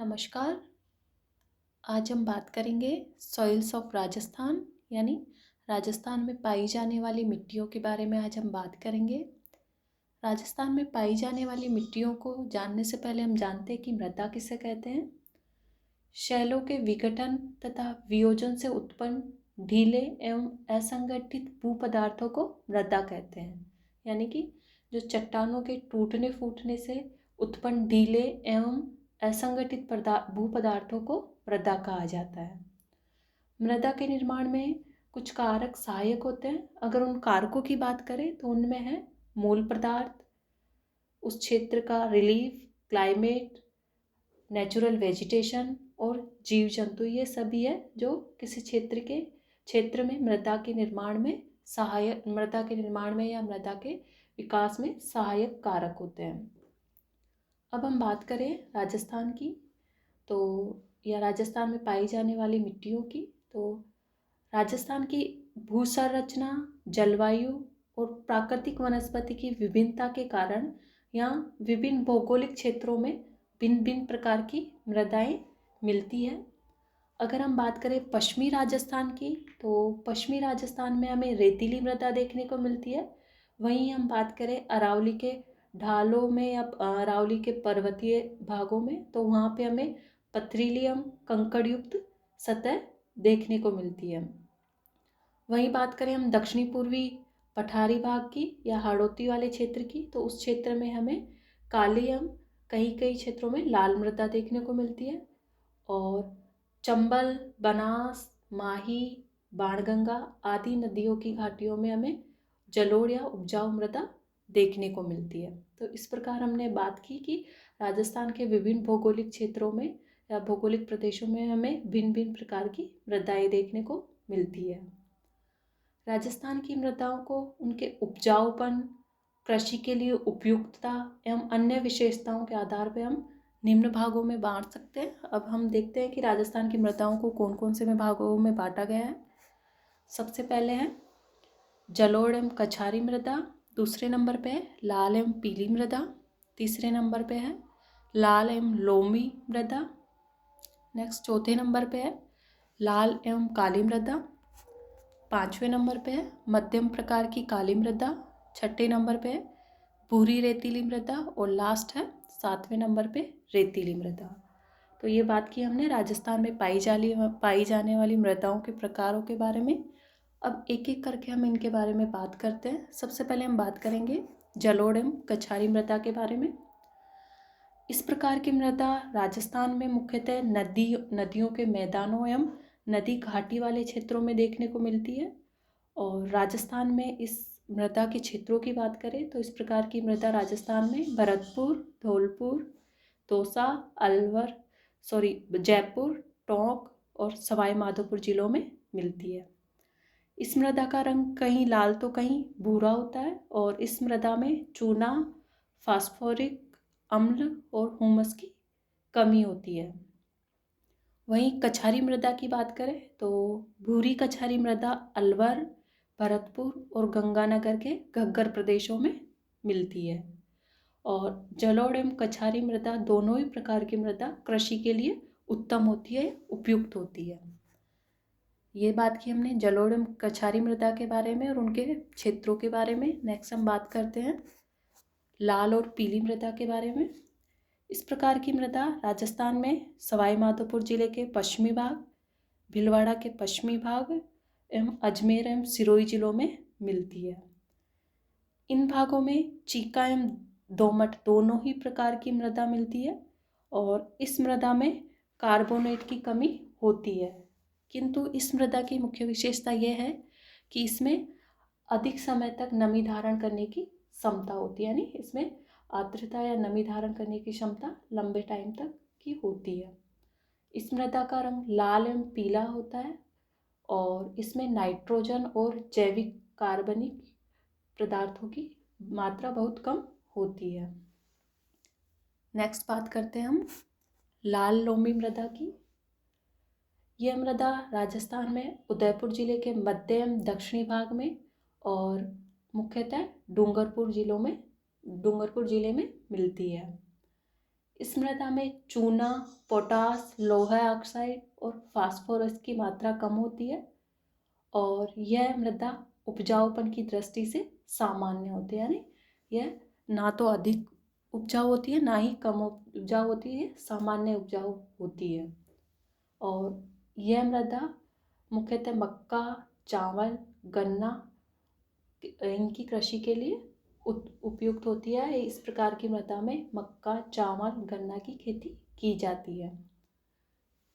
नमस्कार। आज हम बात करेंगे सॉइल्स ऑफ राजस्थान यानी राजस्थान में पाई जाने वाली मिट्टियों के बारे में आज हम बात करेंगे। राजस्थान में पाई जाने वाली मिट्टियों को जानने से पहले हम जानते हैं कि मृदा किसे कहते हैं। शैलों के विघटन तथा वियोजन से उत्पन्न ढीले एवं असंगठित भू पदार्थों को मृदा कहते हैं। यानी कि जो चट्टानों के टूटने फूटने से उत्पन्न ढीले एवं असंगठित भू पदार्थों को मृदा कहा जाता है। मृदा के निर्माण में कुछ कारक सहायक होते हैं। अगर उन कारकों की बात करें तो उनमें है मूल पदार्थ, उस क्षेत्र का रिलीफ, क्लाइमेट, नेचुरल वेजिटेशन और जीव जंतु। ये सभी है जो किसी क्षेत्र में मृदा के निर्माण में या मृदा के विकास में सहायक कारक होते हैं। अब हम बात करें राजस्थान की या राजस्थान में पाई जाने वाली मिट्टियों की, तो राजस्थान की भू संरचना, जलवायु और प्राकृतिक वनस्पति की विभिन्नता के कारण यहाँ विभिन्न भौगोलिक क्षेत्रों में भिन्न भिन्न प्रकार की मृदाएं मिलती है। अगर हम बात करें पश्चिमी राजस्थान की, तो पश्चिमी राजस्थान में हमें रेतीली मृदा देखने को मिलती है। वहीं हम बात करें अरावली के ढालों में या अरावली के पर्वतीय भागों में, तो वहाँ पे हमें पथरीली एवं कंकड़ युक्त सतह देखने को मिलती है। वहीं बात करें हम दक्षिणी पूर्वी पठारी भाग की या हाड़ौती वाले क्षेत्र की, तो उस क्षेत्र में हमें काली एवं कई क्षेत्रों में लाल मृदा देखने को मिलती है। और चंबल, बनास, माही, बाणगंगा आदि नदियों की घाटियों में हमें जलोढ़ या उपजाऊ मृदा देखने को मिलती है। तो इस प्रकार हमने बात की कि राजस्थान के विभिन्न भौगोलिक क्षेत्रों में या भौगोलिक प्रदेशों में हमें भिन्न भिन्न प्रकार की मृदाएं देखने को मिलती है। राजस्थान की मृदाओं को उनके उपजाऊपन, कृषि के लिए उपयुक्तता एवं अन्य विशेषताओं के आधार पर हम निम्न भागों में बांट सकते हैं। अब हम देखते हैं कि राजस्थान की मृदाओं को कौन कौन से भागों में बांटा गया है। सबसे पहले है जलोढ़ एवं कछारी मृदा, दूसरे नंबर पे है लाल एवं पीली मृदा, तीसरे नंबर पे है लाल एवं लोमी मृदा, नेक्स्ट चौथे नंबर पे है लाल एवं काली मृदा, पाँचवें नंबर पे है मध्यम प्रकार की काली मृदा, छठे नंबर पे है भूरी रेतीली मृदा और लास्ट है सातवें नंबर पे रेतीली मृदा। तो ये बात की हमने राजस्थान में पाई जाने वाली मृदाओं के प्रकारों के बारे में। अब एक एक करके हम इनके बारे में बात करते हैं। सबसे पहले हम बात करेंगे जलोढ़ एवं कछारी मृदा के बारे में। इस प्रकार की मृदा राजस्थान में मुख्यतः नदियों के मैदानों एवं नदी घाटी वाले क्षेत्रों में देखने को मिलती है। और राजस्थान में इस मृदा के क्षेत्रों की बात करें तो इस प्रकार की मृदा राजस्थान में भरतपुर, धौलपुर, दौसा, जयपुर, टोंक और सवाई माधोपुर जिलों में मिलती है। इस मृदा का रंग कहीं लाल तो कहीं भूरा होता है और इस मृदा में चूना, फास्फोरिक अम्ल और हुमस की कमी होती है। वहीं कछारी मृदा की बात करें तो भूरी कछारी मृदा अलवर, भरतपुर और गंगानगर के घग्गर प्रदेशों में मिलती है। और जलोढ़ एवं कछारी मृदा दोनों ही प्रकार की मृदा कृषि के लिए उत्तम होती है, उपयुक्त होती है। ये बात की हमने जलोढ़ एवं कछारी मृदा के बारे में और उनके क्षेत्रों के बारे में। नेक्स्ट हम बात करते हैं लाल और पीली मृदा के बारे में। इस प्रकार की मृदा राजस्थान में सवाई माधोपुर जिले के पश्चिमी भाग, भीलवाड़ा के पश्चिमी भाग एवं अजमेर एवं सिरोही जिलों में मिलती है। इन भागों में चीका एवं दोमट दोनों ही प्रकार की मृदा मिलती है और इस मृदा में कार्बोनेट की कमी होती है। किंतु इस मृदा की मुख्य विशेषता यह है कि इसमें अधिक समय तक नमी धारण करने की क्षमता होती है, यानी इसमें आर्द्रता या नमी धारण करने की क्षमता लंबे टाइम तक की होती है। इस मृदा का रंग लाल एवं पीला होता है और इसमें नाइट्रोजन और जैविक कार्बनिक पदार्थों की मात्रा बहुत कम होती है। नेक्स्ट बात करते हैं हम लाल लोमी मृदा की। यह मृदा राजस्थान में उदयपुर जिले के मध्य एवं दक्षिणी भाग में और मुख्यतः डूंगरपुर जिले में मिलती है। इस मृदा में चूना, पोटास, लोहा ऑक्साइड और फास्फोरस की मात्रा कम होती है और यह मृदा उपजाऊपन की दृष्टि से सामान्य होती है, यानी यह ना तो अधिक उपजाऊ होती है ना ही कम उपजाऊ होती है, सामान्य उपजाऊ होती है। और यह मृदा मुख्यतः मक्का, चावल, गन्ना इनकी कृषि के लिए उपयुक्त होती है। इस प्रकार की मृदा में मक्का, चावल, गन्ना की खेती की जाती है।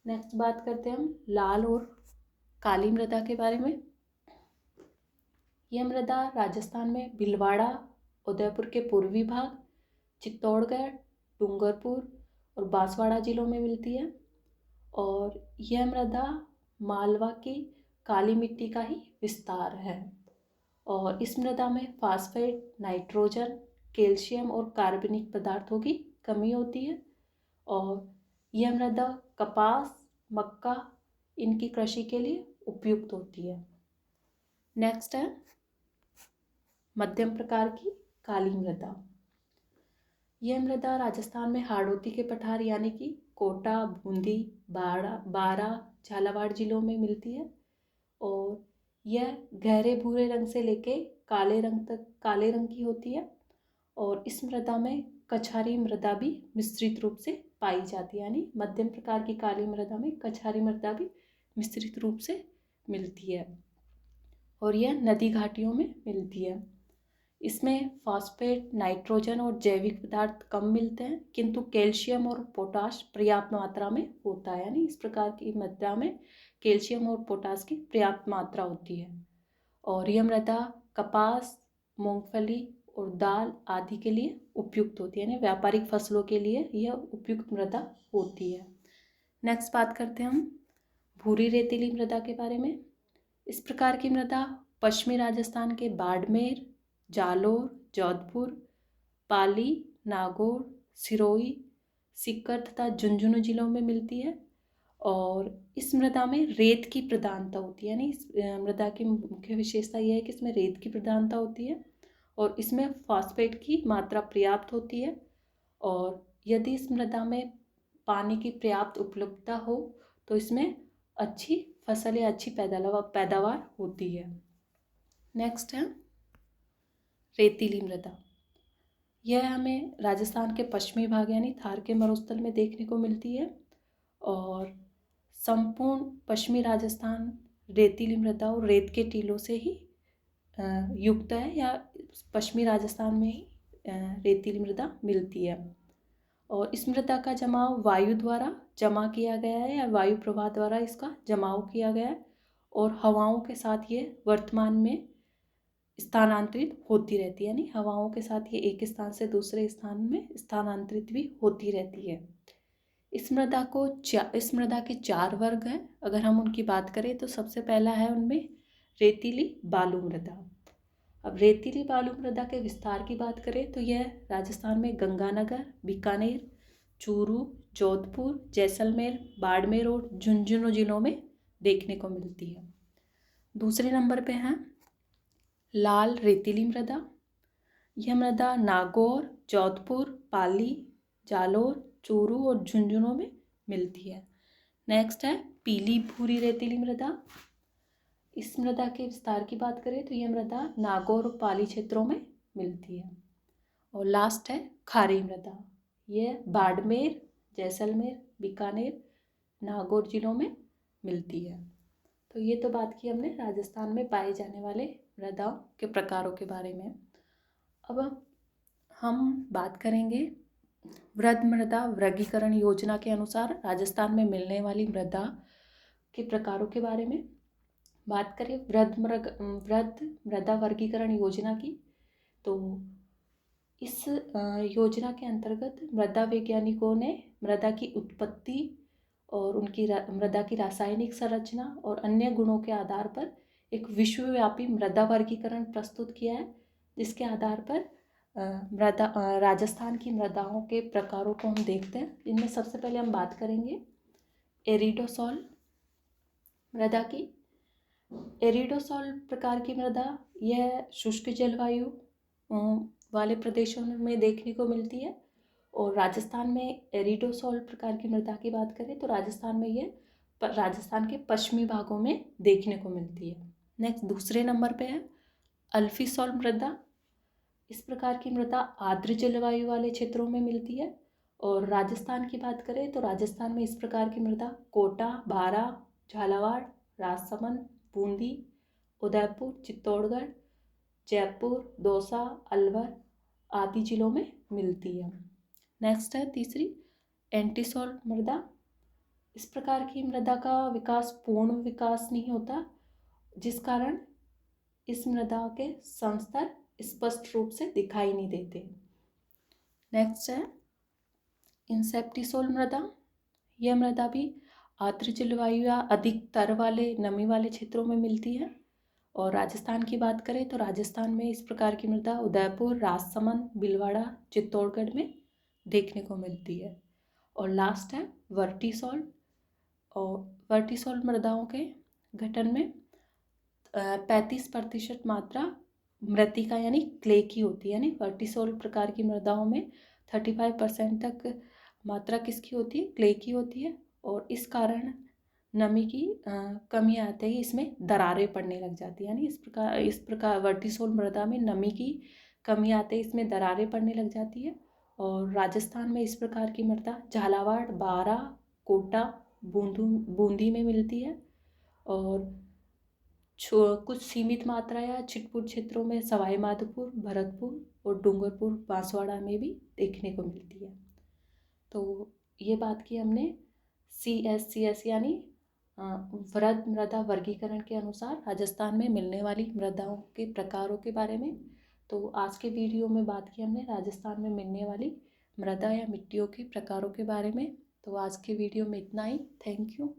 नेक्स्ट बात करते हैं हम लाल और काली मृदा के बारे में। यह मृदा राजस्थान में भीलवाड़ा, उदयपुर के पूर्वी भाग, चित्तौड़गढ़, डूंगरपुर और बांसवाड़ा जिलों में मिलती है और यह मृदा मालवा की काली मिट्टी का ही विस्तार है और इस मृदा में फास्फेट, नाइट्रोजन, कैल्शियम और कार्बनिक पदार्थों की कमी होती है और यह मृदा कपास, मक्का इनकी कृषि के लिए उपयुक्त होती है। नेक्स्ट है मध्यम प्रकार की काली मृदा। यह मृदा राजस्थान में हाड़ौती के पठार यानी कि कोटा, बूंदी, बारा, झालावाड़ जिलों में मिलती है और यह गहरे भूरे रंग से लेके काले रंग की होती है और इस मृदा में कछारी मृदा भी मिश्रित रूप से पाई जाती है, यानी मध्यम प्रकार की काली मृदा में कछारी मृदा भी मिश्रित रूप से मिलती है और यह नदी घाटियों में मिलती है। इसमें फॉस्फेट, नाइट्रोजन और जैविक पदार्थ कम मिलते हैं किंतु कैल्शियम और पोटाश पर्याप्त मात्रा में होता है, यानी इस प्रकार की मृदा में कैल्शियम और पोटाश की पर्याप्त मात्रा होती है और यह मृदा कपास, मूंगफली और दाल आदि के लिए उपयुक्त होती है, यानी व्यापारिक फसलों के लिए यह उपयुक्त मृदा होती है। नेक्स्ट बात करते हैं हम भूरी रेतीली मृदा के बारे में। इस प्रकार की मृदा पश्चिमी राजस्थान के बाड़मेर, जालोर, जोधपुर, पाली, नागौर, सिरोही, सीकर तथा झुंझुनू जिलों में मिलती है और इस मृदा में रेत की प्रधानता होती है, यानी इस मृदा की मुख्य विशेषता यह है कि इसमें रेत की प्रधानता होती है और इसमें फॉस्फेट की मात्रा पर्याप्त होती है और यदि इस मृदा में पानी की पर्याप्त उपलब्धता हो तो इसमें अच्छी फसल या अच्छी पैदावार होती है। नेक्स्ट है रेतीली मृदा। यह हमें राजस्थान के पश्चिमी भाग यानी थार के मरुस्थल में देखने को मिलती है और संपूर्ण पश्चिमी राजस्थान रेतीली मृदा और रेत के टीलों से ही युक्त है या पश्चिमी राजस्थान में ही रेतीली मृदा मिलती है और इस मृदा का जमाव वायु द्वारा जमा किया गया है या वायु प्रवाह द्वारा इसका जमाव किया गया है और हवाओं के साथ ये वर्तमान में स्थानांतरित होती रहती है, यानी हवाओं के साथ ये एक स्थान से दूसरे स्थान में स्थानांतरित भी होती रहती है। इस मृदा के 4 वर्ग हैं। अगर हम उनकी बात करें तो सबसे पहला है उनमें रेतीली बालू मृदा। अब रेतीली बालू मृदा के विस्तार की बात करें तो यह राजस्थान में गंगानगर, बीकानेर, चूरू, जोधपुर, जैसलमेर, बाड़मेर और झुंझुनू जिलों में देखने को मिलती है। दूसरे नंबर पे है लाल रेतीली मृदा। यह मृदा नागौर, जोधपुर, पाली, जालोर, चूरू और झुंझुनू में मिलती है। नेक्स्ट है पीली भूरी रेतीली मृदा। इस मृदा के विस्तार की बात करें तो यह मृदा नागौर और पाली क्षेत्रों में मिलती है। और लास्ट है खारी मृदा। यह बाड़मेर, जैसलमेर, बीकानेर, नागौर जिलों में मिलती है। तो ये तो बात की हमने राजस्थान में पाए जाने वाले मृदाओं के प्रकारों के बारे में। अब हम बात करेंगे वृद्ध मृदा वर्गीकरण योजना के अनुसार राजस्थान में मिलने वाली मृदा के प्रकारों के बारे में। बात करें वृद्ध मृदा वर्गीकरण योजना की तो इस योजना के अंतर्गत मृदा वैज्ञानिकों ने मृदा की उत्पत्ति और उनकी मृदा की रासायनिक संरचना और अन्य गुणों के आधार पर एक विश्वव्यापी मृदा वर्गीकरण प्रस्तुत किया है, जिसके आधार पर राजस्थान की मृदाओं के प्रकारों को हम देखते हैं। इनमें सबसे पहले हम बात करेंगे एरिडोसॉल मृदा की। एरिडोसॉल प्रकार की मृदा यह शुष्क जलवायु वाले प्रदेशों में देखने को मिलती है और राजस्थान में एरिडोसॉल प्रकार की मृदा की बात करें तो राजस्थान में ये राजस्थान के पश्चिमी भागों में देखने को मिलती है। नेक्स्ट दूसरे नंबर पे है अल्फीसॉल मृदा। इस प्रकार की मृदा आर्द्र जलवायु वाले क्षेत्रों में मिलती है। और राजस्थान की बात करें तो राजस्थान में इस प्रकार की मृदा कोटा, बारा, झालावाड़, राजसमंद, बूंदी, उदयपुर, चित्तौड़गढ़, जयपुर, दौसा, अलवर आदि जिलों में मिलती है। नेक्स्ट है तीसरी एंटीसॉल मृदा। इस प्रकार की मृदा का विकास पूर्ण विकास नहीं होता, जिस कारण इस मृदा के समस्तर स्पष्ट रूप से दिखाई नहीं देते। नेक्स्ट है इंसेप्टिसोल मृदा। यह मृदा भी आर्द्र जलवायु या अधिक तर वाले नमी वाले क्षेत्रों में मिलती है। और राजस्थान की बात करें तो राजस्थान में इस प्रकार की मृदा उदयपुर, राजसमंद, भीलवाड़ा, चित्तौड़गढ़ में देखने को मिलती है। और लास्ट है वर्टिसॉल। और वर्टिसॉल मृदाओं के गठन में 35% मात्रा मृत्तिका यानी क्ले की होती है। यानी वर्टिसॉल प्रकार की मृदाओं में 35% तक मात्रा किसकी होती है? क्ले की होती है। और इस कारण नमी की कमी आते ही इसमें दरारें पड़ने लग जाती है। यानी इस प्रकार वर्टिसॉल मृदा में नमी की कमी आते ही इसमें दरारें पड़ने लग जाती है। और राजस्थान में इस प्रकार की मृदा झालावाड़, बारा, कोटा, बूंदी में मिलती है। और कुछ सीमित मात्रा या छिटपुट क्षेत्रों में सवाई माधोपुर, भरतपुर और डूंगरपुर, बांसवाड़ा में भी देखने को मिलती है। तो ये बात की हमने CSCS यानी वृहद मृदा वर्गीकरण के अनुसार राजस्थान में मिलने वाली मृदाओं के प्रकारों के बारे में। तो आज के वीडियो में बात की हमने राजस्थान में मिलने वाली मृदा या मिट्टियों के प्रकारों के बारे में। तो आज के वीडियो में इतना ही। Thank you.